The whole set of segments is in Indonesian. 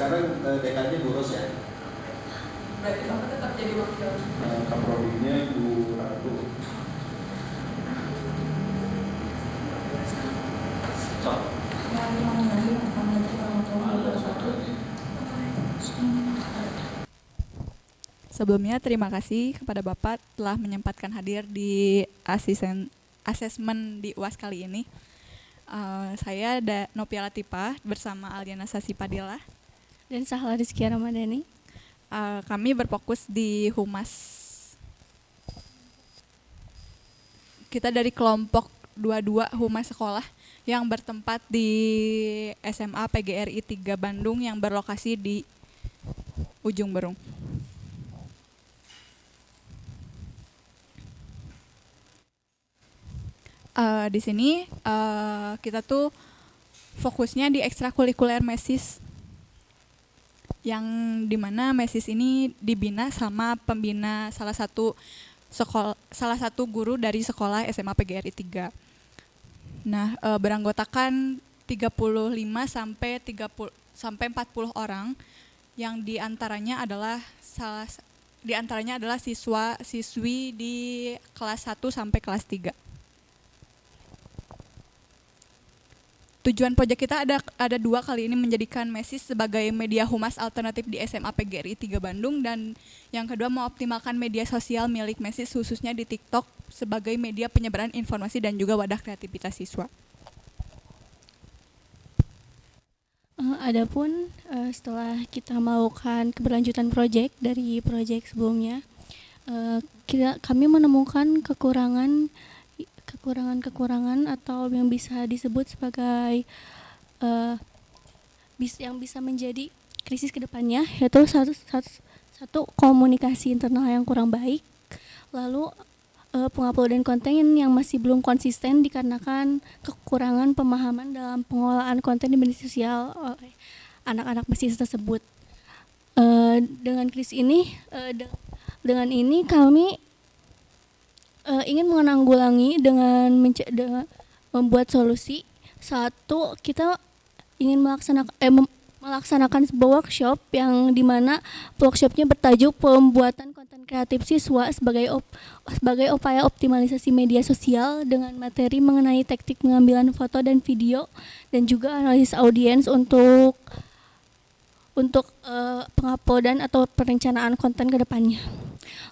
sekarang dekannya Bu Ros ya. Berarti Bapak tetap jadi wakil. Kaprodinya Bu Ratu. Sebelumnya terima kasih kepada Bapak telah menyempatkan hadir di asesmen di UAS kali ini. Saya Nopia Latifah bersama Aliana Sasipadilla dan Sahla Rizky Ramadhani. Kami berfokus di Humas. Kita dari kelompok 22 Humas Sekolah yang bertempat di SMA PGRI 3 Bandung yang berlokasi di Ujung Berung. Di sini kita tuh fokusnya di ekstrakurikuler MESIS, yang dimana MESIS ini dibina sama pembina salah satu guru dari sekolah SMA PGRI 3. Nah, beranggotakan 35 sampai 40 orang, yang diantaranya adalah siswa-siswi di kelas 1 sampai kelas 3. Tujuan proyek kita ada dua kali ini, menjadikan MESIS sebagai media humas alternatif di SMA PGRI 3 Bandung, dan yang kedua mengoptimalkan media sosial milik MESIS khususnya di TikTok sebagai media penyebaran informasi dan juga wadah kreativitas siswa. Adapun setelah kita melakukan keberlanjutan proyek dari proyek sebelumnya, kami menemukan kekurangan atau yang bisa disebut sebagai yang bisa menjadi krisis kedepannya, yaitu satu komunikasi internal yang kurang baik, lalu penguploadan konten yang masih belum konsisten dikarenakan kekurangan pemahaman dalam pengolahan konten di media sosial oleh anak-anak MESIS tersebut. Dengan krisis ini, dengan ini kami ingin menanggulangi dengan membuat solusi. Satu, kita ingin melaksanakan sebuah workshop yang dimana workshopnya bertajuk pembuatan konten kreatif siswa sebagai upaya optimalisasi media sosial dengan materi mengenai teknik pengambilan foto dan video dan juga analisis audiens untuk penguploadan atau perencanaan konten ke depannya.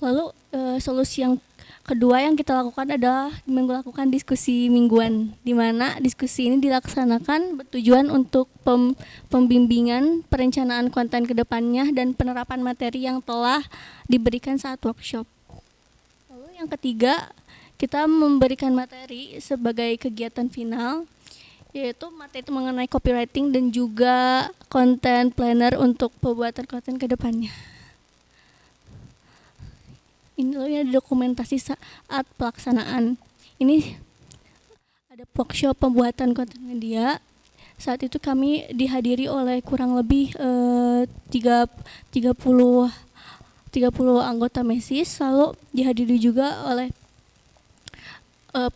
Lalu solusi yang kedua yang kita lakukan adalah melakukan diskusi mingguan, di mana diskusi ini dilaksanakan bertujuan untuk pembimbingan perencanaan konten ke depannya dan penerapan materi yang telah diberikan saat workshop. Lalu yang ketiga, kita memberikan materi sebagai kegiatan final, yaitu materi mengenai copywriting dan juga content planner untuk pembuatan konten ke depannya. Ini ada dokumentasi saat pelaksanaan. Ini ada workshop pembuatan konten media. Saat itu kami dihadiri oleh kurang lebih 30 anggota MESIS, lalu dihadiri juga oleh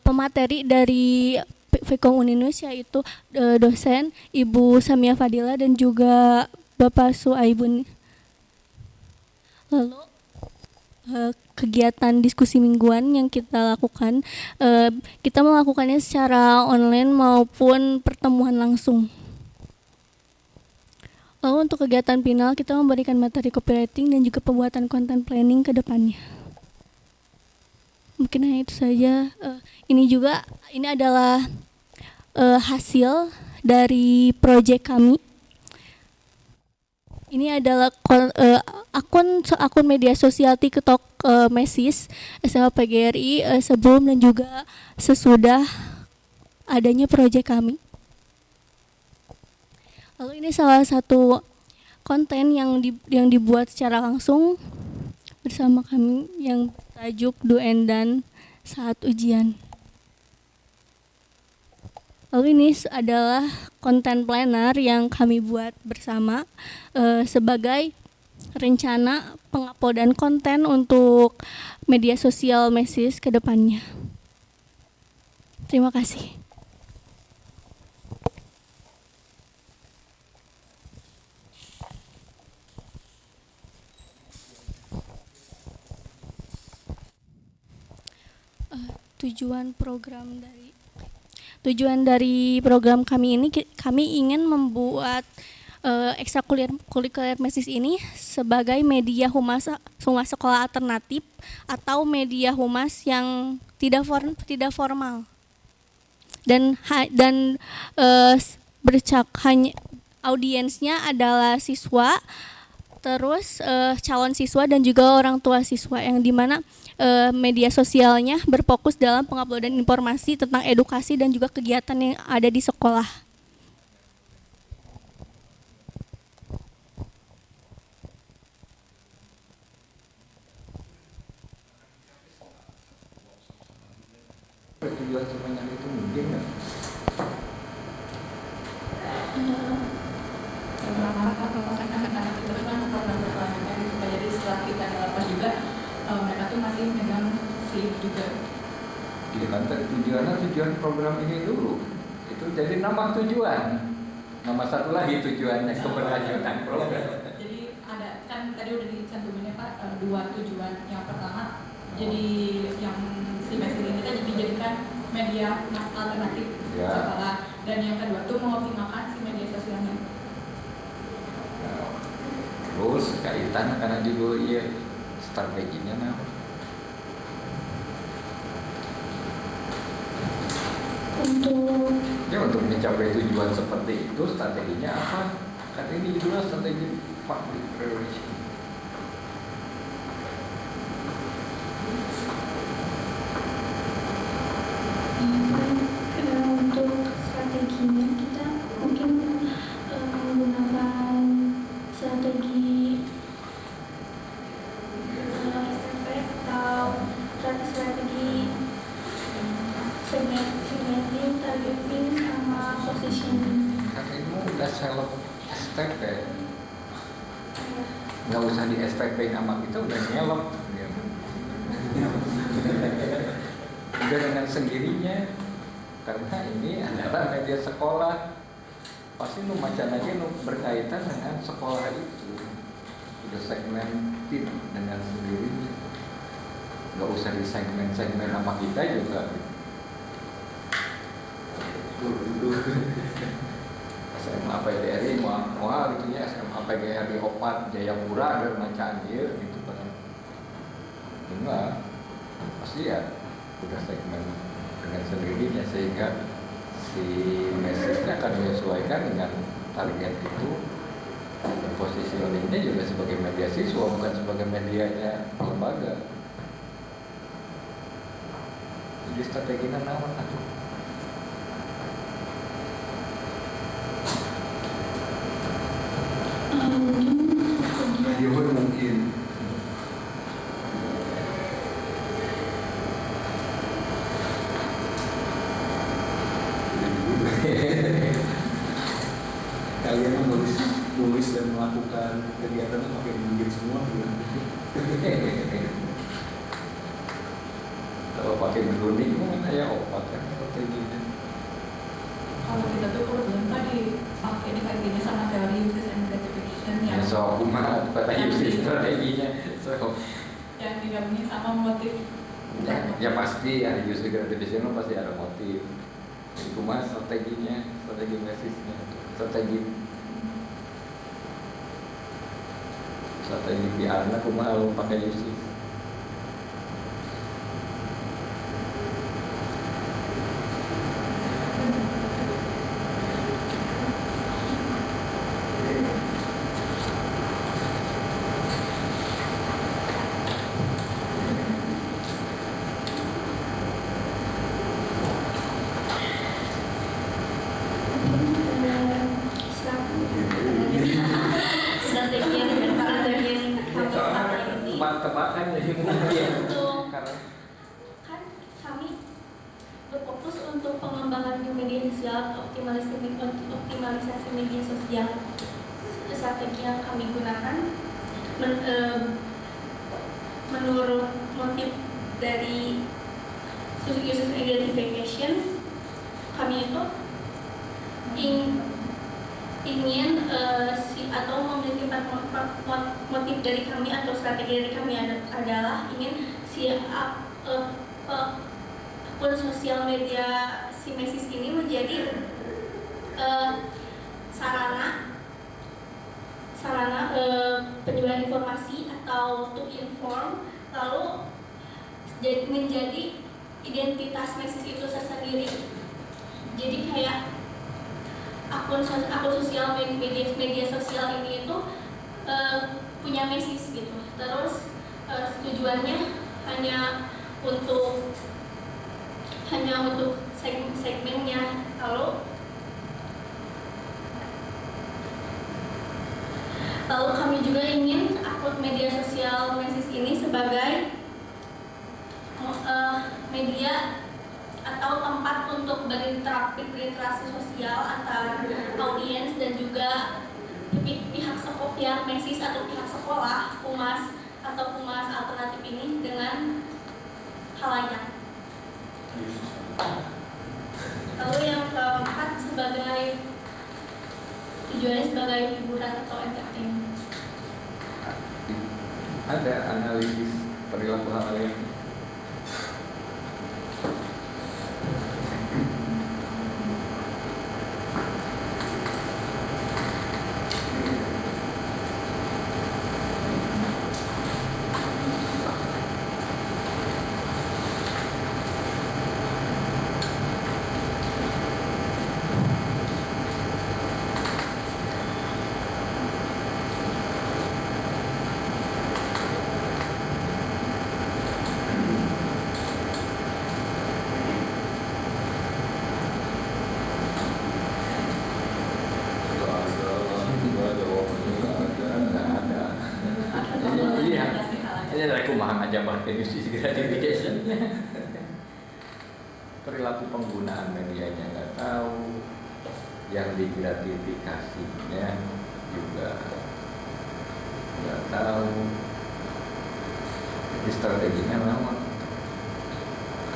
pemateri dari Vkom Uninus, yaitu dosen Ibu Samia Fadila dan juga Bapak Suaibun. Lalu kegiatan diskusi mingguan yang kita lakukan, kita melakukannya secara online maupun pertemuan langsung. Lalu untuk kegiatan final, kita memberikan materi copywriting dan juga pembuatan content planning ke depannya. Mungkin hanya itu saja. Ini adalah hasil dari proyek kami. Ini adalah akun media sosial TikTok MESIS SMA PGRI sebelum dan juga sesudah adanya proyek kami. Lalu ini salah satu konten yang dibuat secara langsung bersama kami yang bertajuk Do and Done saat ujian. Lalu ini adalah konten planner yang kami buat bersama sebagai rencana penguploadan konten untuk media sosial MESIS ke depannya. Terima kasih. tujuan dari program kami ini, kami ingin membuat ekstrakurikuler mesis ini sebagai media humas sekolah alternatif atau media humas yang tidak formal dan hanya audiensnya adalah siswa, terus calon siswa dan juga orang tua siswa, yang dimana media sosialnya berfokus dalam penguploadan informasi tentang edukasi dan juga kegiatan yang ada di sekolah. Tujuan sebanyak itu mungkin nggak? Jadi setelah kita lepas juga mereka tuh masih dengan sleep juga. Iya kan, tujuan program ini dulu itu jadi nama tujuan, nama satu lagi tujuannya keberlanjutan program. Jadi ada kan tadi udah dicantumin ya Pak, dua tujuan. Yang pertama jadi yang si mesin ini kan dijadikan media mas alternatif sekolah, dan yang kedua tuh mengoptimalkan si media sosialnya. Terus kaitannya karena juga iya strateginya nah. Untuk mencapai tujuan seperti itu strateginya apa? Kan ini juga strategi public relation. Untuk strateginya kita mungkin menggunakan strategi STP atau strategi segmenting, targeting, sama positioning. Kan itu udah self STP, nggak usah di STP nama kita udah nyelop ya. Udah dengan sendirinya, karena ini adalah media sekolah, pasti nu macan aja nu berkaitan dengan sekolah itu udah segmented dengan sendirinya, nggak usah di segmen nama kita juga. SMA PGRI mual gitu ya, SMA PGRI Opat Jayapura dan macam dia gitu kan. Enggak, pasti ya udah segmen dengan sendirinya, sehingga si message-nya akan menyesuaikan dengan target itu, dan positioningnya juga sebagai media siswa bukan sebagai medianya lembaga. Jadi strateginya naon atuh? Mungkin kalian nulis dan melakukan kegiatan itu pakai mungkin semua gitu. Kalau pakai berunding mungkin kayak opat kan strateginya. Kalau kita tuh kebetulan tadi pakai ini kayak gini sama teori uses and gratification yang So kumaha kata uses strateginya. So yang digabungin sama motif. ya pasti ada user gratification pasti ada motif. Jadi kumaha strateginya, strategi mesisnya, strategi PR-nya kumaha lu pakai uses. Strategi yang Tebak-tebakan jadi mungkin karena kan kami berfokus untuk pengembangan di media sosial, optimalisasi media sosial. Strategi yang kami gunakan menurut motif dari user identification, kami itu ingin atau memiliki motif dari kami atau strategi dari kami adalah ingin akun sosial media si Mesis ini menjadi sarana penyebaran informasi atau to inform, lalu menjadi identitas Mesis itu sendiri. Jadi kayak akun sosial media sosial ini itu punya Mesis gitu. Terus tujuannya hanya untuk segmennya. Lalu kami juga ingin akun media sosial Mesis ini sebagai media atau tempat untuk berinteraksi sosial antar audiens dan juga pihak Mesis atau pihak sekolah, humas atau humas alternatif ini dengan khalayak. Lalu yang keempat tujuannya sebagai hiburan atau entertainment. Ada analisis perilaku halayak. Industri gratification. Perilaku penggunaan medianya nggak tahu, yang digratifikasinya juga nggak tahu. Jadi strateginya lama.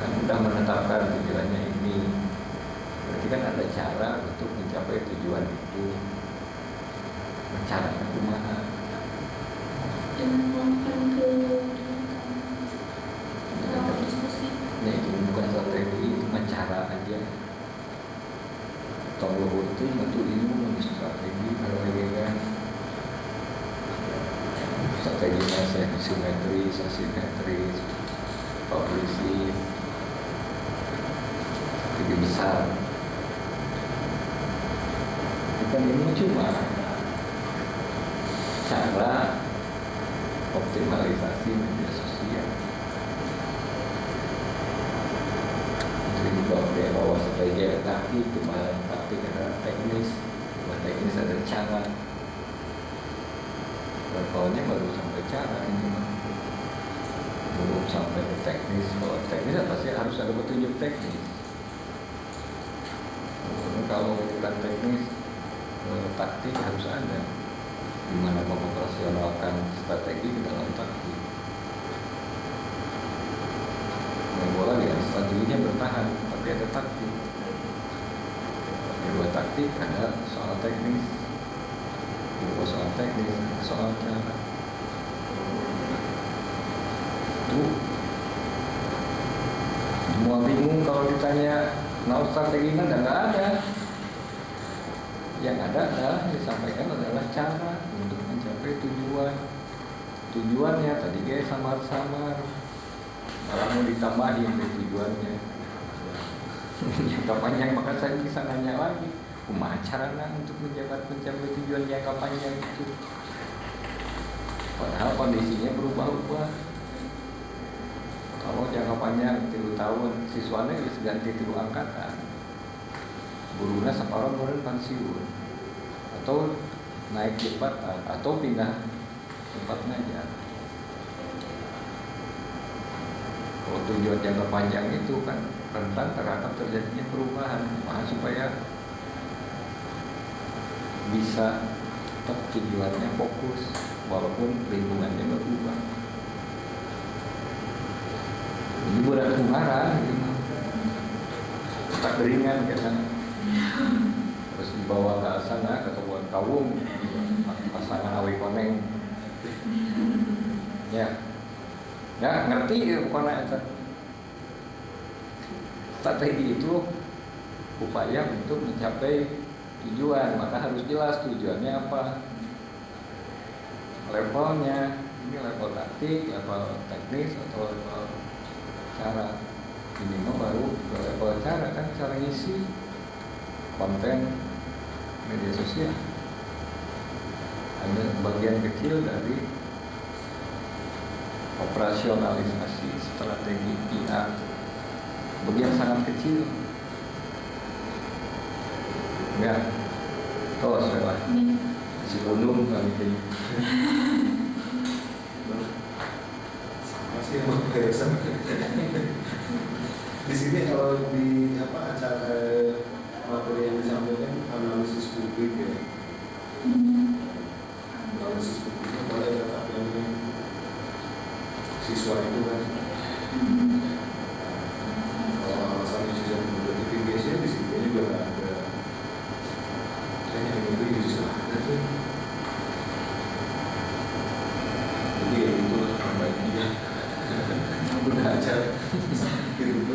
Kan udah menetapkan tujuannya ini, berarti kan ada cara untuk mencapai tujuan itu. Caranya kumaha? Dengan melakukan Ya itu bukan strategi, itu cara aja. Tolong itu untuk ilmu strategi kalau lagi kan strateginya simetris, asimetris, publisik, lebih besar. Bukan ilmu cuma cara optimalisasi media sosial. Bahwa strategi ada taktik, taktik ada teknis, teknis ada cara. Levelnya baru sampai cara ini, belum sampai ke teknis. Kalau teknis pasti harus ada petunjuk teknis. Kalau bukan teknis, taktik harus ada. Gimana mengoperasionalkan strategi ke dalam taktik. Bola ya strateginya bertahan, tapi ada taktik. Dua taktik, ada soal teknis, dua soal teknis, soal cara. Tuh, semua bingung kalau ditanya, nah strateginya nggak ada. Yang ada adalah disampaikan adalah cara untuk mencapai tujuan. Tujuannya tadi guys samar-samar. Malah mau ditambahin dari tujuannya. Jangka panjang maka saya bisa nanya lagi, kumaha caranya untuk mencapai tujuan jangka panjang itu. Padahal kondisinya berubah-ubah. Kalau jangka panjang 3 tahun, siswanya bisa ganti 3 angkatan. Gurunya separuh kemudian pensiun, atau naik jabatan, atau pindah tempat ngajar. Kalau tujuan jangka panjang itu kan rentan terhadap terjadinya perubahan, maka supaya bisa tetap tujuannya fokus walaupun lingkungannya berubah. Ini bukan kemaran, tak beringan kan, terus dibawa ke sana ke kebun kawung, pasangan awi koneng, ya ngerti ya pokoknya itu. Strategi itu upaya untuk mencapai tujuan, maka harus jelas tujuannya apa, levelnya, ini level taktik, level teknis, atau level cara. Ini mah baru ke level cara, kan cara ngisi konten media sosial. Ada bagian kecil dari operasionalisasi strategi PR, bagian sangat kecil. Ya, tos lah. Si gunung kali ini. Masih emang kesan. Di sini kalau di apa acara materi yang disampaikan analisis publik ya. Analisis publiknya boleh tetap yang siswa itu kan. Kalau alasan siswa notifikasi di sini juga nggak ada. Kayaknya itu justru ada tuh. Jadi ya itu perbaikinya. Udah acara gitu.